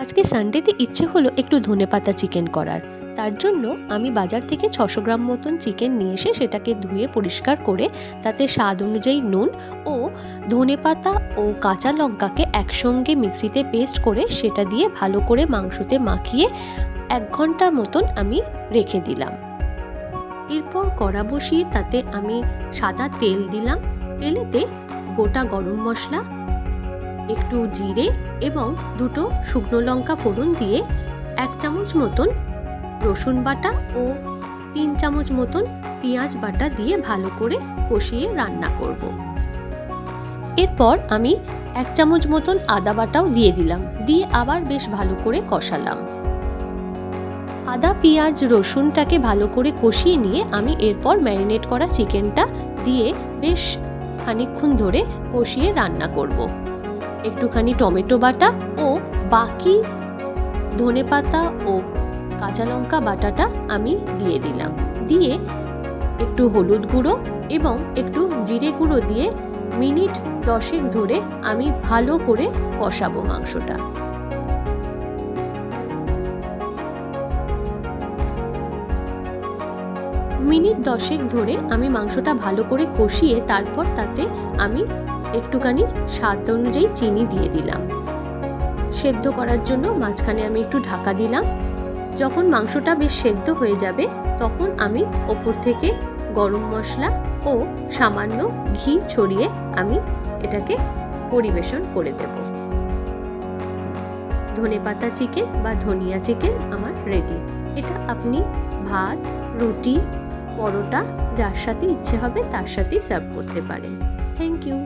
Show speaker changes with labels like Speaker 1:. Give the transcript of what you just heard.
Speaker 1: আজকে সানডেতে ইচ্ছে হলো একটু ধনেপাতা চিকেন করার। তার জন্য আমি বাজার থেকে 600 গ্রাম মতন চিকেন নিয়ে এসে সেটাকে ধুয়ে পরিষ্কার করে তাতে স্বাদ অনুযায়ী নুন ও ধনেপাতা ও কাঁচা লঙ্কাকে একসঙ্গে মিক্সিতে পেস্ট করে সেটা দিয়ে ভালো করে মাংসতে মাখিয়ে 1 ঘন্টার মতন আমি রেখে দিলাম। এরপর কড়া বসিয়ে তাতে আমি সাদা তেল দিলাম। তেলেতে গোটা গরম মশলা, একটু জিরে এবং 2টো শুকনো লঙ্কা ফোড়ন দিয়ে 1 চামচ মতন রসুন বাটা ও 3 চামচ মতন পেঁয়াজ বাটা দিয়ে ভালো করে কষিয়ে রান্না করব। এরপর আমি 1 চামচ মতন আদা বাটাও দিয়ে দিলাম, দিয়ে আবার বেশ ভালো করে কষালাম। আদা পেঁয়াজ রসুনটাকে ভালো করে কষিয়ে নিয়ে আমি এরপর ম্যারিনেট করা চিকেনটা দিয়ে বেশ খানিকক্ষণ ধরে কষিয়ে রান্না করব। একটুখানি টমেটো বাটা ও বাকি ধনেপাতা ও কাঁচা লঙ্কা বাটাটা আমি দিয়ে দিলাম, দিয়ে একটু হলুদ গুঁড়ো এবং একটু জিরে গুঁড়ো দিয়ে মিনিট 10 ধরে আমি ভালো করে কষাবো মাংসটা। মিনিট 10 ধরে আমি মাংসটা ভালো করে কষিয়ে তারপর তাতে আমি একটুখানি স্বাদ অনুযায়ী চিনি দিয়ে দিলাম। সেদ্ধ করার জন্য মাঝখানে আমি একটু ঢাকা দিলাম। যখন মাংসটা বেশ সেদ্ধ হয়ে যাবে তখন আমি ওপর থেকে গরম মশলা ও সামান্য ঘি ছড়িয়ে আমি এটাকে পরিবেশন করে দেব। ধনেপাতা চিকেন বা ধনিয়া চিকেন আমার রেডি। এটা আপনি ভাত, রুটি, পরোটা যার সাথে ইচ্ছে হবে তার সাথেই সার্ভ করতে পারেন। Thank you.